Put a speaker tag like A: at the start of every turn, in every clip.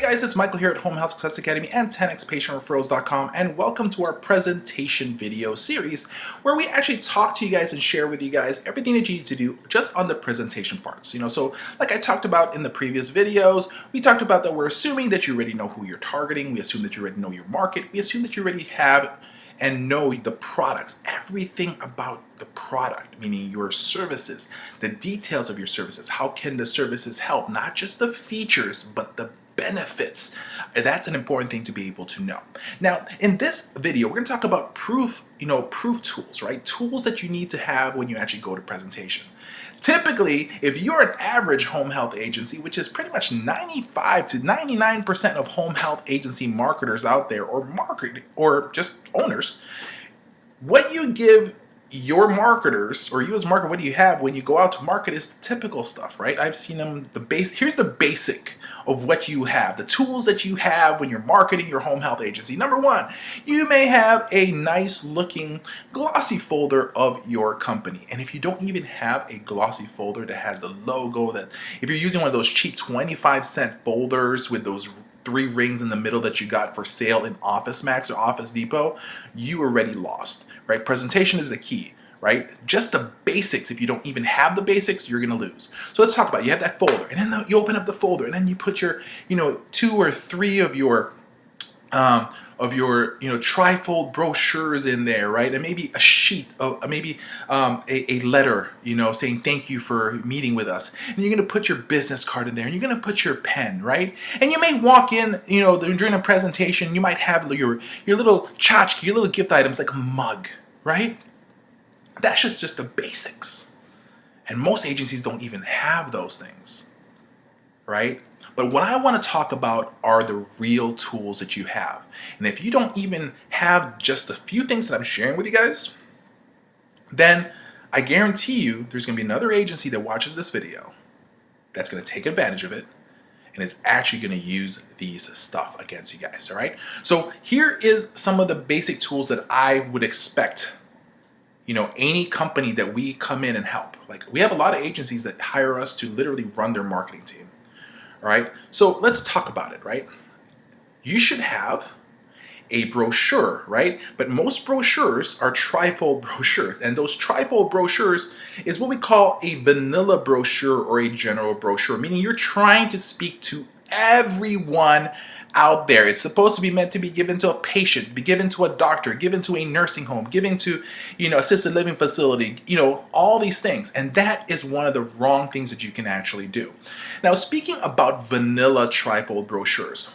A: guys, it's Michael here at Home Health Success Academy and 10xpatientreferrals.com, and welcome to our presentation video series where we actually talk to you guys and share with you guys everything that you need to do just on the presentation parts. So like I talked about in the previous videos, we talked about that we're assuming that you already know who you're targeting, we assume that you already know your market, we assume that you already have and know the products, everything about the product, meaning your services, the details of your services. How can the services help? Not just the features, but the benefits. That's an important thing to be able to know. Now, in this video, we're going to talk about proof tools, right? Tools that you need to have when you actually go to presentation. Typically, if you're an average home health agency, which is pretty much 95 to 99% of home health agency marketers out there, or just owners, what you give your marketers, or you as a marketer, what do you have when you go out to market is typical stuff, right? I've seen them, here's the basic of what you have, the tools that you have when you're marketing your home health agency. Number one, you may have a nice looking glossy folder of your company. And if you don't even have a glossy folder that has the logo, that if you're using one of those cheap 25-cent folders with those 3 rings in the middle that you got for sale in Office Max or Office Depot, you already lost, right? Presentation is the key, right? Just the basics. If you don't even have the basics, you're going to lose. So let's talk about it. You have that folder, and then you open up the folder, and then you put your, 2 or 3 of your trifold brochures in there, right? And maybe a sheet of a letter, saying thank you for meeting with us. And you're going to put your business card in there, and you're going to put your pen, right? And you may walk in, during a presentation, you might have your little tchotchke, your little gift items like a mug, right? That's just the basics. And most agencies don't even have those things, right? But what I want to talk about are the real tools that you have. And if you don't even have just a few things that I'm sharing with you guys, then I guarantee you there's going to be another agency that watches this video that's going to take advantage of it and is actually going to use these stuff against you guys, all right? So here is some of the basic tools that I would expect any company that we come in and help. Like, we have a lot of agencies that hire us to literally run their marketing team. All right, so let's talk about it, right? You should have a brochure, right? But most brochures are trifold brochures, and those trifold brochures is what we call a vanilla brochure or a general brochure, meaning you're trying to speak to everyone out there. It's supposed to be meant to be given to a patient, be given to a doctor, given to a nursing home, given to, assisted living facility, all these things. And that is one of the wrong things that you can actually do. Now, speaking about vanilla trifold brochures,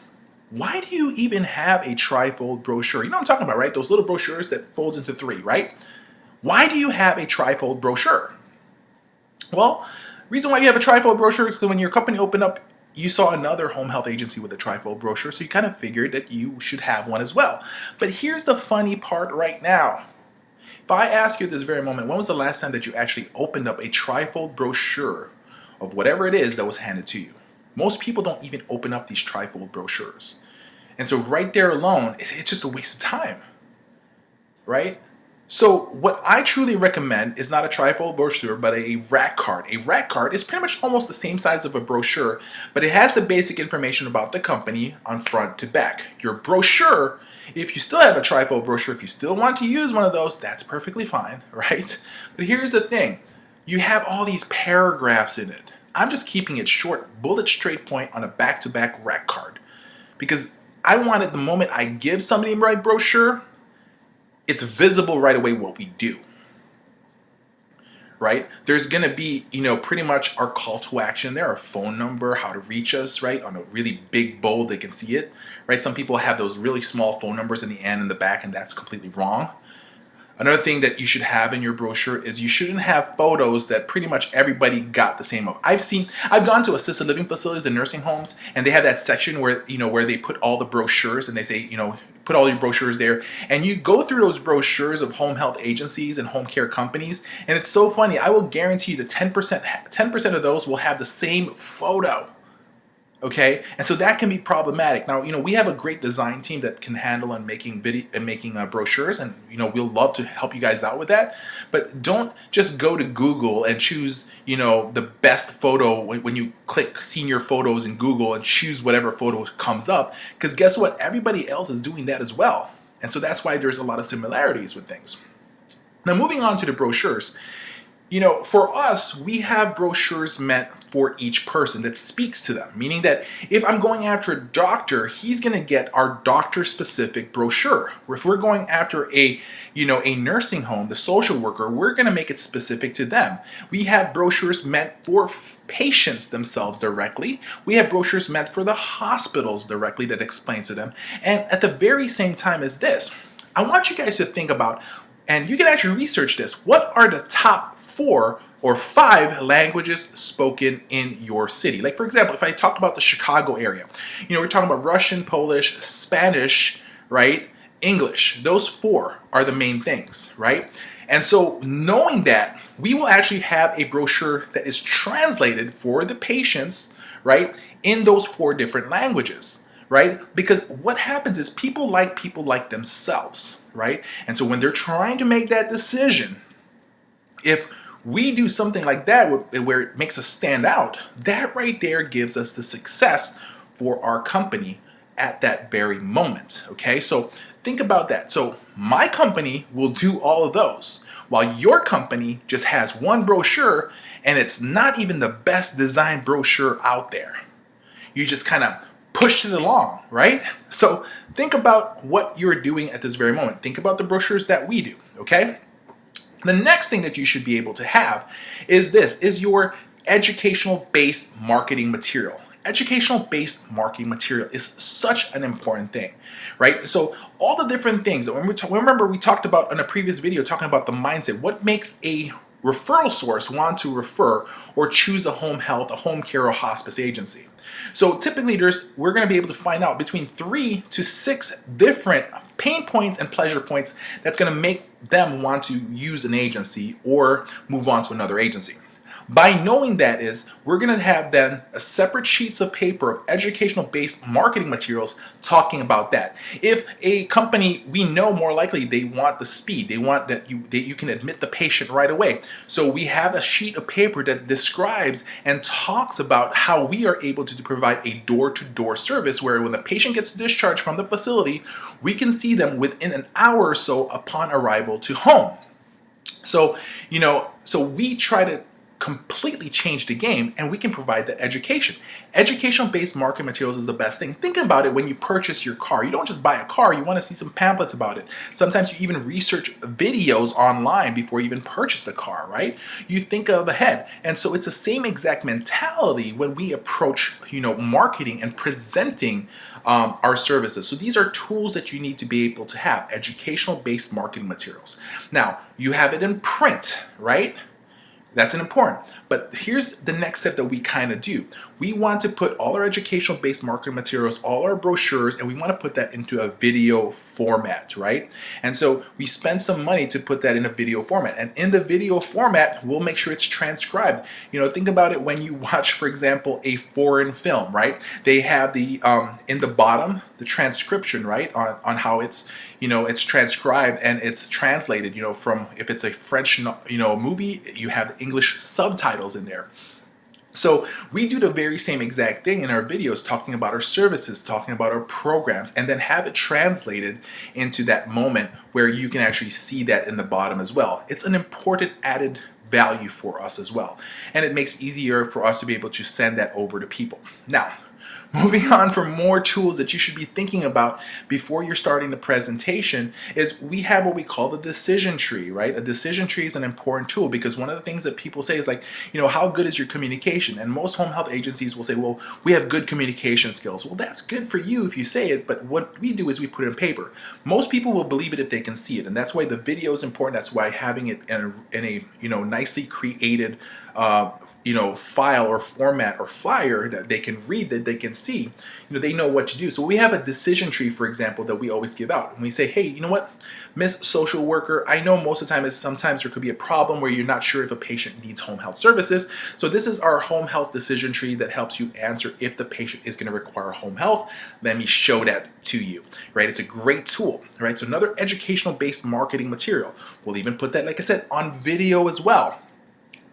A: why do you even have a trifold brochure? You know what I'm talking about, right? Those little brochures that folds into 3, right? Why do you have a trifold brochure? Well, reason why you have a trifold brochure is because when your company opened up, you saw another home health agency with a trifold brochure, so you kind of figured that you should have one as well. But here's the funny part right now. If I ask you at this very moment, when was the last time that you actually opened up a trifold brochure of whatever it is that was handed to you? Most people don't even open up these trifold brochures. And so right there alone, it's just a waste of time, right? So what I truly recommend is not a trifold brochure, but a rack card. A rack card is pretty much almost the same size of a brochure, but it has the basic information about the company on front to back. Your brochure, if you still have a trifold brochure, if you still want to use one of those, that's perfectly fine, right? But here's the thing. You have all these paragraphs in it. I'm just keeping it short, bullet straight point on a back-to-back rack card, because I wanted the moment I give somebody my brochure, it's visible right away what we do, right? There's going to be, pretty much our call to action there, our phone number, how to reach us, right? On a really big bold, they can see it, right? Some people have those really small phone numbers in the end and the back, and that's completely wrong. Another thing that you should have in your brochure is you shouldn't have photos that pretty much everybody got the same of. I've gone to assisted living facilities and nursing homes, and they have that section where, where they put all the brochures, and they say, put all your brochures there, and you go through those brochures of home health agencies and home care companies, and it's so funny. I will guarantee you that 10% of those will have the same photo Okay, and so that can be problematic. Now, we have a great design team that can handle and making video and making brochures, and we'll love to help you guys out with that. But don't just go to Google and choose the best photo when you click senior photos in Google and choose whatever photo comes up, because guess what? Everybody else is doing that as well, and so that's why there's a lot of similarities with things. Now, moving on to the brochures. For us, we have brochures meant for each person that speaks to them. Meaning that if I'm going after a doctor, he's going to get our doctor-specific brochure. If we're going after a nursing home, the social worker, we're going to make it specific to them. We have brochures meant for patients themselves directly. We have brochures meant for the hospitals directly that explains to them. And at the very same time as this, I want you guys to think about, and you can actually research this, what are the top 4 or 5 languages spoken in your city? Like, for example, if I talk about the Chicago area, we're talking about Russian, Polish, Spanish, right? English. Those 4 are the main things, right? And so knowing that, we will actually have a brochure that is translated for the patients, right, in those 4 different languages, right? Because what happens is people like themselves, right? And so when they're trying to make that decision, if we do something like that where it makes us stand out, that right there gives us the success for our company at that very moment. Okay, so think about that. So my company will do all of those, while your company just has one brochure and it's not even the best designed brochure out there. You just kind of pushed it along, right? So think about what you're doing at this very moment. Think about the brochures that we do, okay? The next thing that you should be able to have is your educational-based marketing material. Educational-based marketing material is such an important thing, right? So all the different things that remember we talked about in a previous video talking about the mindset. What makes a referral source want to refer or choose a home health, a home care, or hospice agency? So typically we're going to be able to find out between 3 to 6 different pain points and pleasure points that's going to make them want to use an agency or move on to another agency. By knowing that we're going to have then a separate sheets of paper of educational based marketing materials talking about that. If a company, we know more likely they want the speed, they want that you can admit the patient right away. So we have a sheet of paper that describes and talks about how we are able to provide a door-to-door service where when the patient gets discharged from the facility, we can see them within an hour or so upon arrival to home. So, so we try to completely change the game, and we can provide that education. Educational-based marketing materials is the best thing. Think about it when you purchase your car. You don't just buy a car, you want to see some pamphlets about it. Sometimes you even research videos online before you even purchase the car, right? You think of ahead. And so it's the same exact mentality when we approach, marketing and presenting our services. So these are tools that you need to be able to have, educational-based marketing materials. Now, you have it in print, right? That's important. But here's the next step that we kind of do. We want to put all our educational-based marketing materials, all our brochures, and we want to put that into a video format, right? And so we spend some money to put that in a video format. And in the video format, we'll make sure it's transcribed. Think about it when you watch, for example, a foreign film, right? They have the in the bottom, the transcription, right, on how it's it's transcribed and it's translated, from, if it's a French movie, you have English subtitles in there. So we do the very same exact thing in our videos, talking about our services, talking about our programs, and then have it translated into that moment where you can actually see that in the bottom as well. It's an important added value for us as well, and it makes it easier for us to be able to send that over to people. Now, moving on, for more tools that you should be thinking about before you're starting the presentation, is we have what we call the decision tree, right? A decision tree is an important tool because one of the things that people say is like, how good is your communication? And most home health agencies will say, well, we have good communication skills. Well, that's good for you if you say it, but what we do is we put it in paper. Most people will believe it if they can see it, and that's why the video is important. That's why having it in a nicely created file or format or flyer that they can read, that they can see, they know what to do. So we have a decision tree, for example, that we always give out. And we say, hey, you know what, Miss Social Worker, I know most of the time sometimes there could be a problem where you're not sure if a patient needs home health services. So this is our home health decision tree that helps you answer if the patient is going to require home health. Let me show that to you, right? It's a great tool, right? So another educational based marketing material. We'll even put that, like I said, on video as well.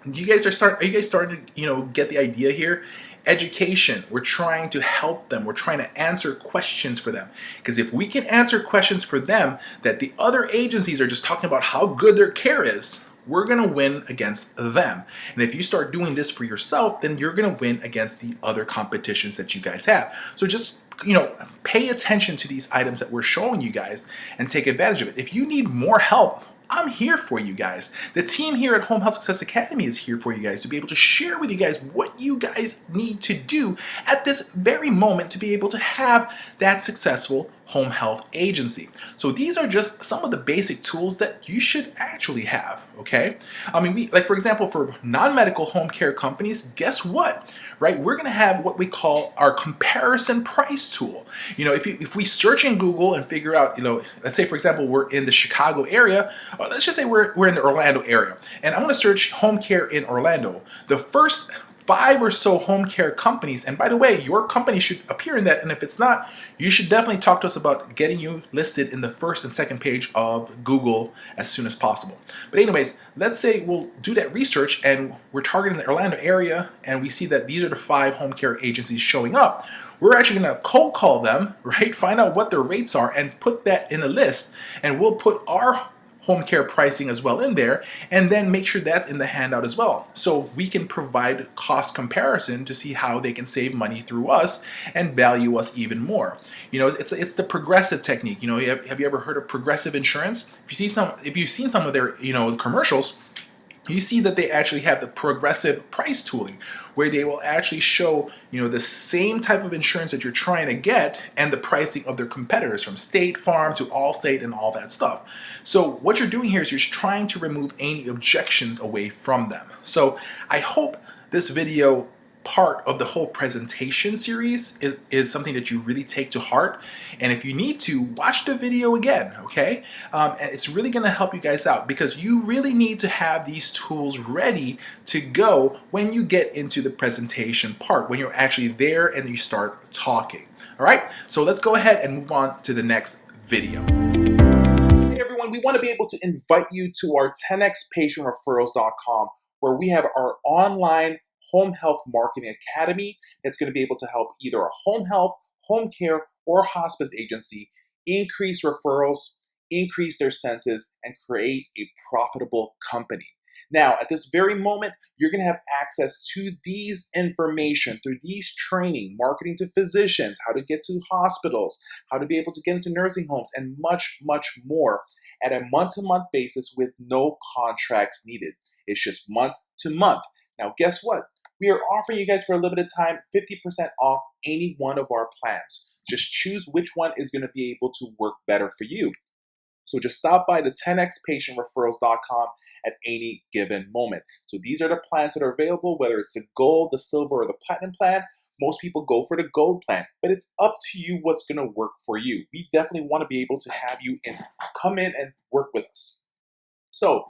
A: Are you guys starting to, get the idea here? Education. We're trying to help them. We're trying to answer questions for them. Because if we can answer questions for them that the other agencies are just talking about how good their care is, we're going to win against them. And if you start doing this for yourself, then you're going to win against the other competitions that you guys have. So just pay attention to these items that we're showing you guys and take advantage of it. If you need more help, I'm here for you guys. The team here at Home Health Success Academy is here for you guys to be able to share with you guys what you guys need to do at this very moment to be able to have that successful home health agency. So these are just some of the basic tools that you should actually have, okay? I mean, for example, for non-medical home care companies, guess what? Right? We're gonna have what we call our comparison price tool. If we search in Google and figure out, let's say for example, we're in the Chicago area, or let's just say we're in the Orlando area, and I'm gonna search home care in Orlando. The first 5 or so home care companies, and by the way, your company should appear in that, and if it's not, you should definitely talk to us about getting you listed in the first and second page of Google as soon as possible. But anyways, let's say we'll do that research and we're targeting the Orlando area and we see that these are the 5 home care agencies showing up. We're actually going to cold call them, right? Find out what their rates are and put that in a list, and we'll put our home care pricing as well in there, and then make sure that's in the handout as well. So we can provide cost comparison to see how they can save money through us and value us even more. It's the progressive technique. Have you ever heard of progressive insurance? If you've seen some of their, commercials, you see that they actually have the progressive price tooling where they will actually show the same type of insurance that you're trying to get and the pricing of their competitors, from State Farm to Allstate and all that stuff. So what you're doing here is you're trying to remove any objections away from them. So I hope this video part of the whole presentation series is something that you really take to heart. And if you need to, watch the video again, okay? And it's really gonna help you guys out, because you really need to have these tools ready to go when you get into the presentation part, when you're actually there and you start talking. All right, so let's go ahead and move on to the next video. Hey everyone, we want to be able to invite you to our 10xpatientreferrals.com, where we have our online home health marketing academy that's going to be able to help either a home health, home care, or hospice agency increase referrals, increase their census, and create a profitable company. Now, at this very moment, you're going to have access to these information through these training, marketing to physicians, how to get to hospitals, how to be able to get into nursing homes, and much, much more at a month-to-month basis with no contracts needed. It's just month to month. Now, guess what? We are offering you guys for a limited time 50% off any one of our plans. Just choose which one is going to be able to work better for you. So just stop by the 10xpatientreferrals.com at any given moment. So these are the plans that are available, whether it's the gold, the silver, or the platinum plan. Most people go for the gold plan, but it's up to you what's going to work for you. We definitely want to be able to have you come in and work with us. So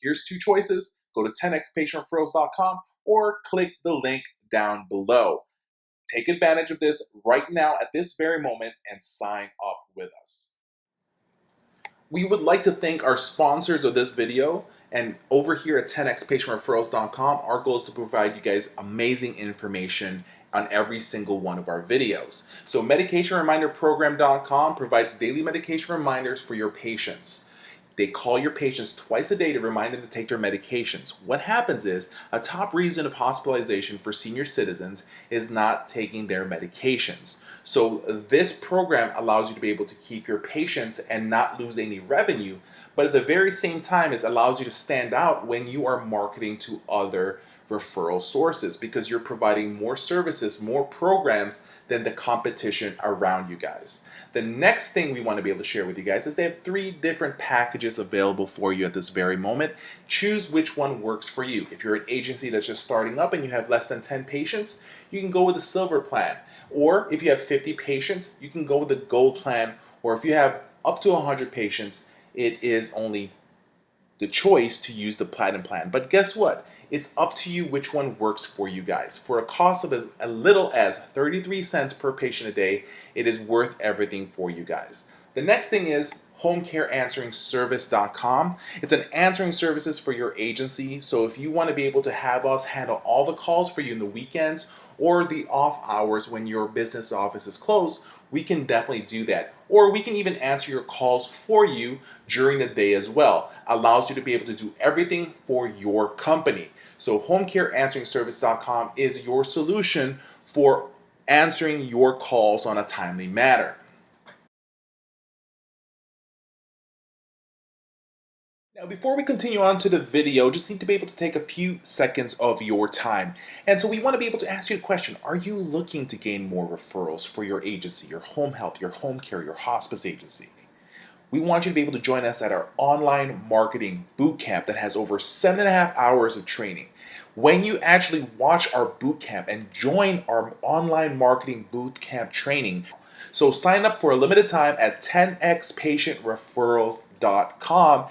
A: here's 2 choices. Go to 10xpatientreferrals.com or click the link down below. Take advantage of this right now at this very moment and sign up with us. We would like to thank our sponsors of this video, and over here at 10xpatientreferrals.com, our goal is to provide you guys amazing information on every single one of our videos. So medicationreminderprogram.com provides daily medication reminders for your patients. They call your patients twice a day to remind them to take their medications. What happens is, a top reason of hospitalization for senior citizens is not taking their medications. So this program allows you to be able to keep your patients and not lose any revenue, but at the very same time, it allows you to stand out when you are marketing to other referral sources because you're providing more services, more programs than the competition around you guys. The next thing we want to be able to share with you guys is they have 3 different packages available for you at this very moment. Choose which one works for you. If you're an agency that's just starting up and you have less than 10 patients, you can go with the silver plan. Or if you have 50 patients, you can go with the gold plan. Or if you have up to 100 patients, it is only the choice to use the platinum plan. But guess what? It's up to you which one works for you guys. For a cost of as little as 33 cents per patient a day, it is worth everything for you guys. The next thing is homecareansweringservice.com. It's an answering services for your agency. So if you want to be able to have us handle all the calls for you in the weekends or the off hours when your business office is closed, we can definitely do that. Or we can even answer your calls for you during the day as well. Allows you to be able to do everything for your company. So homecareansweringservice.com is your solution for answering your calls on a timely manner. Now, before we continue on to the video, just need to be able to take a few seconds of your time. And so we want to be able to ask you a question. Are you looking to gain more referrals for your agency, your home health, your home care, your hospice agency? We want you to be able to join us at our online marketing bootcamp that has over 7.5 hours of training. When you actually watch our bootcamp and join our online marketing bootcamp training, so sign up for a limited time at 10xpatientreferrals.com